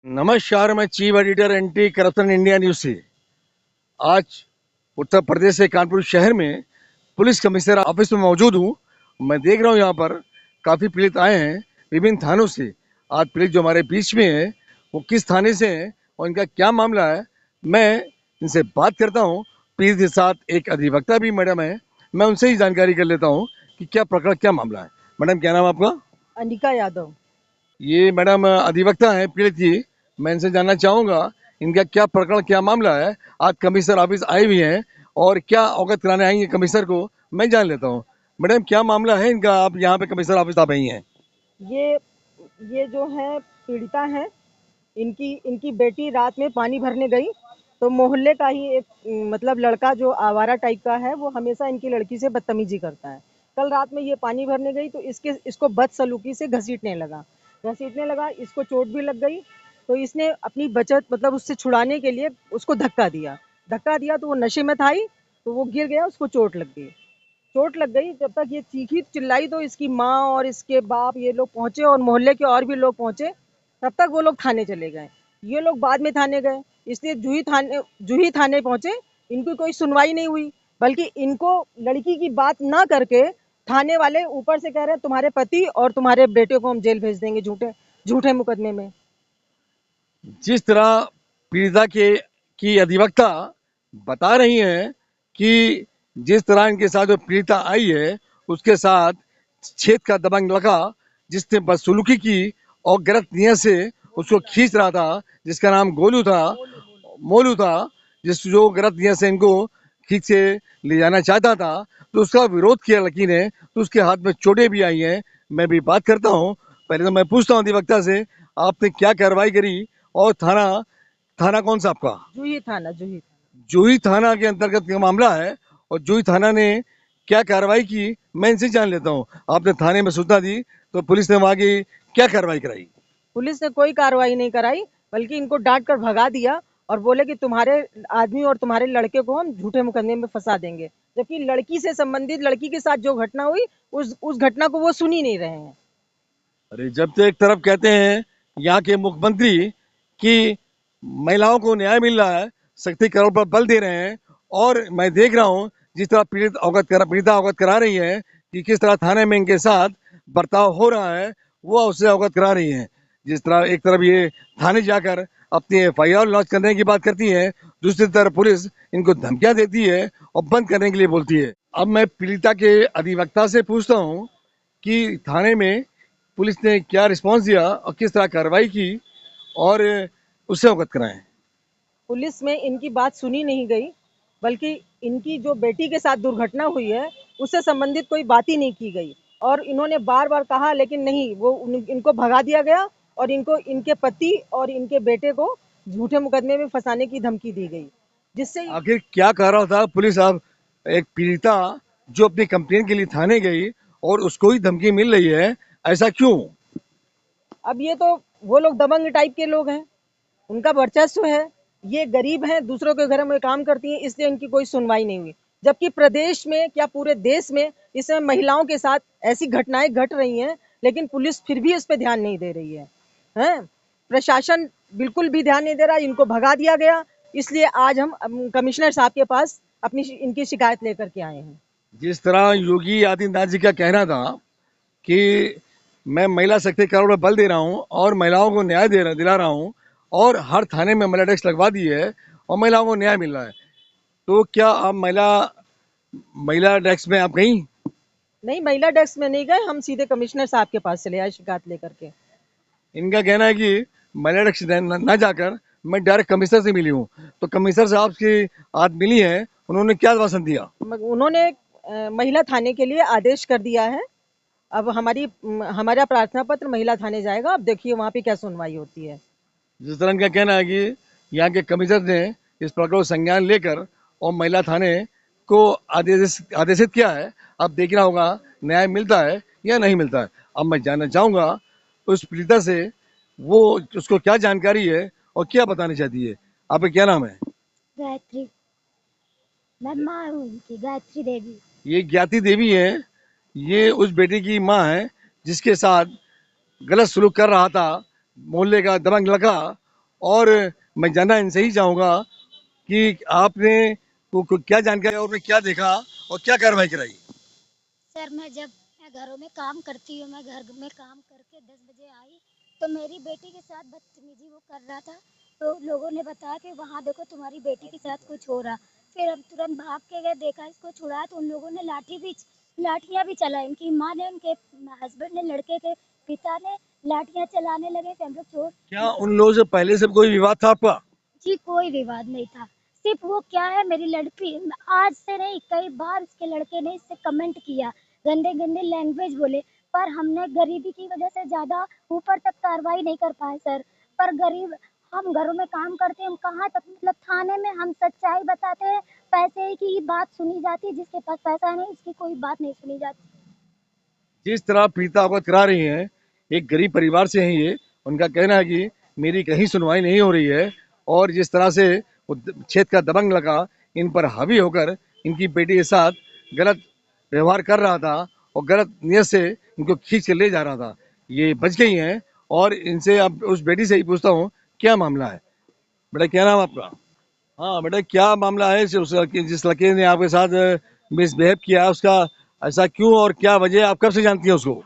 नमस्कार, मैं chief editor anti corruption India news से। आज उत्तर प्रदेश के कानपुर शहर में पुलिस कमिश्नर ऑफिस में मौजूद हूँ। मैं देख रहा हूँ यहाँ पर काफ़ी पीड़ित आए हैं विभिन्न थानों से। आज पीड़ित जो हमारे बीच में है वो किस थाने से हैं और इनका क्या मामला है, मैं इनसे बात करता हूँ। पीड़ित के साथ एक अधिवक्ता भी मैडम है, मैं उनसे ही जानकारी कर लेता हूँ कि क्या प्रकरण, क्या मामला है। मैडम, क्या नाम है आपका? अनिका यादव। ये मैडम अधिवक्ता है पीड़ित की। मैं इनसे जानना चाहूंगा इनका क्या प्रकरण, क्या मामला है। आज कमिश्नर ऑफिस आई हुई हैं और क्या अवगत कराने आई हैं कमिश्नर को, मैं जान लेता हूँ। मैडम, क्या मामला है इनका, आप यहाँ पे कमिश्नर ऑफिस आप आई हैं? ये ये जो है पीड़िता है, इनकी इनकी बेटी रात में पानी भरने गई तो मोहल्ले का ही एक मतलब लड़का जो आवारा टाइप का है, वो हमेशा इनकी लड़की से बदतमीजी करता है। कल रात में ये पानी भरने गई तो इसको बदसलूकी से घसीटने लगा, इसको चोट भी लग गई। तो इसने अपनी बचत मतलब उससे छुड़ाने के लिए उसको धक्का दिया तो वो नशे में था ही, तो वो गिर गया, उसको चोट लग गई। जब तक ये चीखी चिल्लाई तो इसकी माँ और इसके बाप ये लोग पहुंचे और मोहल्ले के और भी लोग पहुंचे। तब तक वो लोग थाने चले गए, ये लोग बाद में थाने गए। इसलिए जूही थाने पहुंचे, इनकी कोई सुनवाई नहीं हुई, बल्कि इनको लड़की की बात ना करके थाने वाले ऊपर से कह रहे हैं तुम्हारे पति और तुम्हारे बेटे को हम जेल भेज देंगे झूठे झूठे मुकदमे में। जिस तरह पीड़िता के की अधिवक्ता बता रही हैं कि जिस तरह इनके साथ जो पीड़िता आई है उसके साथ छेद का दबंग लगा, जिसने बदसलूकी की और गलत नियत से उसको खींच रहा था, जिसका नाम गोलू था, मोलू था, जिस जो गलत नियत से इनको खींच के ले जाना चाहता था, तो उसका विरोध किया लड़की ने, तो उसके हाथ में चोटें भी आई हैं। मैं भी बात करता हूँ। पहले तो मैं पूछता हूँ अधिवक्ता से, आपने क्या कार्रवाई करी और थाना थाना कौन सा आपका? जूही थाना। जूही थाना के अंतर्गत का मामला है और जूही थाना ने क्या कार्रवाई की, मैं इनसे जान लेता हूँ। आपने थाने में सूचना दी तो पुलिस ने वहां की क्या कार्रवाई कराई? पुलिस ने कोई कार्रवाई नहीं कराई, बल्कि इनको डांट कर भगा दिया और बोले कि तुम्हारे आदमी और तुम्हारे लड़के को हम झूठे मुकदमे में फंसा देंगे। जबकि लड़की से संबंधित, लड़की के साथ जो घटना हुई, उस घटना को वो सुन ही नहीं रहे हैं। अरे, जब तो एक तरफ कहते हैं यहाँ के मुख्यमंत्री कि महिलाओं को न्याय मिल रहा है, सशक्तिकरण पर बल दे रहे हैं, और मैं देख रहा हूँ जिस तरह पीड़िता अवगत करा रही है कि किस तरह थाने में इनके साथ बर्ताव हो रहा है, वो उससे अवगत करा रही है। जिस तरह एक तरफ ये थाने जाकर अपनी एफआईआर लॉन्च करने की बात करती है, दूसरी तरफ पुलिस इनको धमकियां देती है और बंद करने के लिए बोलती है। अब मैं पीड़िता के अधिवक्ता से पूछता हूँ कि थाने में पुलिस ने क्या रिस्पांस दिया और किस तरह कार्रवाई की और उससे अवगत कराएं। पुलिस में इनकी बात सुनी नहीं गई, बल्कि इनकी जो बेटी के साथ दुर्घटना हुई है उससे संबंधित कोई बात ही नहीं की गई। और इन्होंने बार बार कहा, लेकिन नहीं, इनको भगा दिया गया और इनको इनके पति और इनके बेटे को झूठे मुकदमे में फंसाने की धमकी दी गई, जिससे आखिर क्या कह रहा था पुलिस? अब एक पीड़िता जो अपनी कंप्लेन के लिए थाने गई और उसको ही धमकी मिल रही है, ऐसा क्यों? अब ये तो वो लोग दबंग टाइप के लोग हैं, उनका वर्चस्व है। ये गरीब हैं, दूसरों के घर में काम करती हैं, इसलिए इनकी कोई सुनवाई नहीं हुई। जबकि प्रदेश में क्या पूरे देश में इस समय महिलाओं के साथ ऐसी घटनाएं घट रही हैं, लेकिन पुलिस फिर भी इस पे ध्यान नहीं दे रही है। हैं? प्रशासन बिल्कुल भी ध्यान नहीं दे रहा, इनको भगा दिया गया। इसलिए आज हम कमिश्नर साहब के पास अपनी इनकी शिकायत लेकर के आए हैं। जिस तरह योगी आदित्यनाथ जी का कहना था कि मैं महिला सशक्तिकरण पर बल दे रहा हूँ और महिलाओं को न्याय दिला रहा हूँ और हर थाने में महिला डेस्क लगवा दी है और महिलाओं को न्याय मिल रहा है, तो क्या आप महिला महिला डेस्क में आप गई? नहीं, महिला डेस्क में नहीं गए, हम सीधे कमिश्नर साहब के पास चले आए शिकायत लेकर के। इनका कहना है कि महिला डेस्क न जाकर मैं डायरेक्ट कमिश्नर से मिली हूँ, तो कमिश्नर साहब की आज मिली है, उन्होंने क्या आश्वासन दिया? उन्होंने महिला थाने के लिए आदेश कर दिया है। अब हमारा प्रार्थना पत्र महिला थाने जाएगा, अब देखिए वहाँ पे क्या सुनवाई होती है। जिस तरह इनका कहना है कि यहाँ के कमिश्नर ने इस प्रकरण को संज्ञान लेकर और महिला थाने को आदेशित किया है। अब देखना होगा न्याय मिलता है या नहीं मिलता है। अब मैं जानना चाहूँगा उस पीड़िता से, वो उसको क्या जानकारी है और क्या बताना चाहती है। आपका क्या नाम है? गायत्री। मैं माँ हूँ उनकी, गायत्री देवी। ये ज्ञाति देवी है, ये उस बेटी की माँ है जिसके साथ गलत सलूक कर रहा था मोहल्ले का दबंग लड़का, और मैं जानना इनसे ही चाहूँगा कि आपने को क्या जानकारी और क्या देखा और क्या कार्रवाई कराई। सर मैं घरों में काम करती हूँ, मैं घर में काम करके 10 बजे आई, तो मेरी बेटी के साथ बदतमीजी वो कर रहा था। तो लोगों ने बताया कि वहाँ देखो तुम्हारी बेटी के साथ कुछ हो रहा। फिर हम तुरंत भाग के गए, देखा इसको छुड़ाया, तो उन लोगों ने लाठियाँ भी चलाई। इनकी माँ ने, उनके हस्बैंड ने, लड़के के पिता ने लाठियाँ चलाने लगे कि हम लोग छोड़। क्या उन लोगों से पहले से कोई विवाद था आपका? जी कोई विवाद नहीं था। सिर्फ वो क्या है, मेरी लड़की, आज से नहीं कई बार उसके लड़के ने इससे कमेंट किया, गंदे गंदे लैंग्वेज बोले, पर हमने गरीबी की वजह से ज़्यादा ऊपर तक कार्रवाई नहीं कर पाए सर। पर गरीब, हम घरों में काम करते हैं, हम कहाँ तक, मतलब थाने में हम सच्चाई बताते हैं, पैसे की ही बात सुनी जाती है, जिसके पास पैसा नहीं उसकी कोई बात नहीं सुनी जाती। जिस तरह पीड़िता अवगत करा रही हैं, एक गरीब परिवार से हैं ये, उनका कहना है कि मेरी कहीं सुनवाई नहीं हो रही है और जिस तरह से क्षेत्र का दबंग लगा इन पर हावी होकर इनकी बेटी के साथ गलत व्यवहार कर रहा था और गलत नियत से इनको खींच के ले जा रहा था। ये बच गई हैं और इनसे अब उस बेटी से ही पूछता हूँ क्या मामला है। बेटा क्या नाम आपका? हाँ बेटा, क्या मामला है जिस लड़के ने आपके साथ मिसबिहेव किया उसका, ऐसा क्यों और क्या वजह? आप कब से जानती हैं उसको?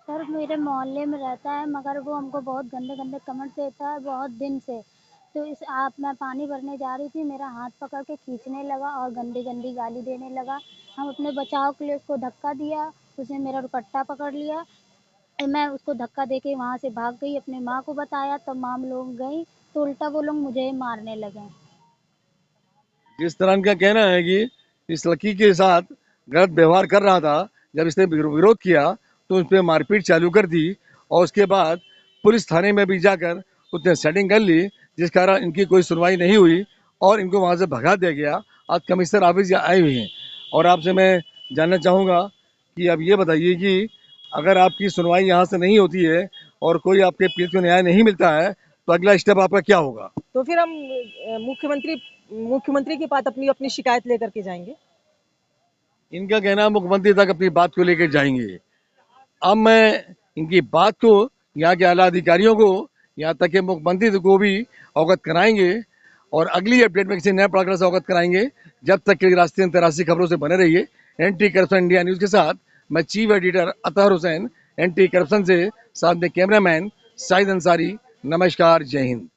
सर मेरे मोहल्ले में रहता है, मगर वो हमको बहुत गंदे गंदे कमेंट देता है बहुत दिन से। तो मैं पानी भरने जा रही थी, मेरा हाथ पकड़ के खींचने लगा और गंदी गंदी गाली देने लगा। हम अपने बचाव के लिए उसको धक्का दिया, उसने मेरा दुपट्टा पकड़ लिया। मैं उसको धक्का दे के वहाँ से भाग गई, अपनी माँ को बताया, तो माँ लोग गई, तो उल्टा वो लोग मुझे मारने लगे। जिस तरह इनका कहना है कि इस लड़की के साथ गलत व्यवहार कर रहा था, जब इसने विरोध किया तो उस पर मारपीट चालू कर दी और उसके बाद पुलिस थाने में भी जाकर उसने सेटिंग कर ली, जिस कारण इनकी कोई सुनवाई नहीं हुई और इनको वहाँ से भगा दिया गया। आज कमिश्नर ऑफिस आए हुए हैं और आपसे मैं जानना चाहूँगा कि अब ये बताइए कि अगर आपकी सुनवाई यहाँ से नहीं होती है और कोई आपके पीड़ित को न्याय नहीं मिलता है तो अगला स्टेप आपका क्या होगा? तो फिर हम मुख्यमंत्री के पास अपनी अपनी शिकायत लेकर के जाएंगे। इनका कहना है मुख्यमंत्री तक अपनी बात को लेकर जाएंगे। अब मैं इनकी बात को यहाँ के आला अधिकारियों को, यहाँ तक कि मुख्यमंत्री को भी अवगत कराएंगे और अगली अपडेट में किसी नए प्रकार से अवगत कराएंगे। जब तक के राष्ट्रीय अंतर्राष्ट्रीय खबरों से बने रहिए एंटी करप्शन इंडिया न्यूज़ के साथ। मैं chief editor Athar Hussain, anti corruption से, साथ में कैमरामैन साहिद अंसारी। नमस्कार, जय हिंद।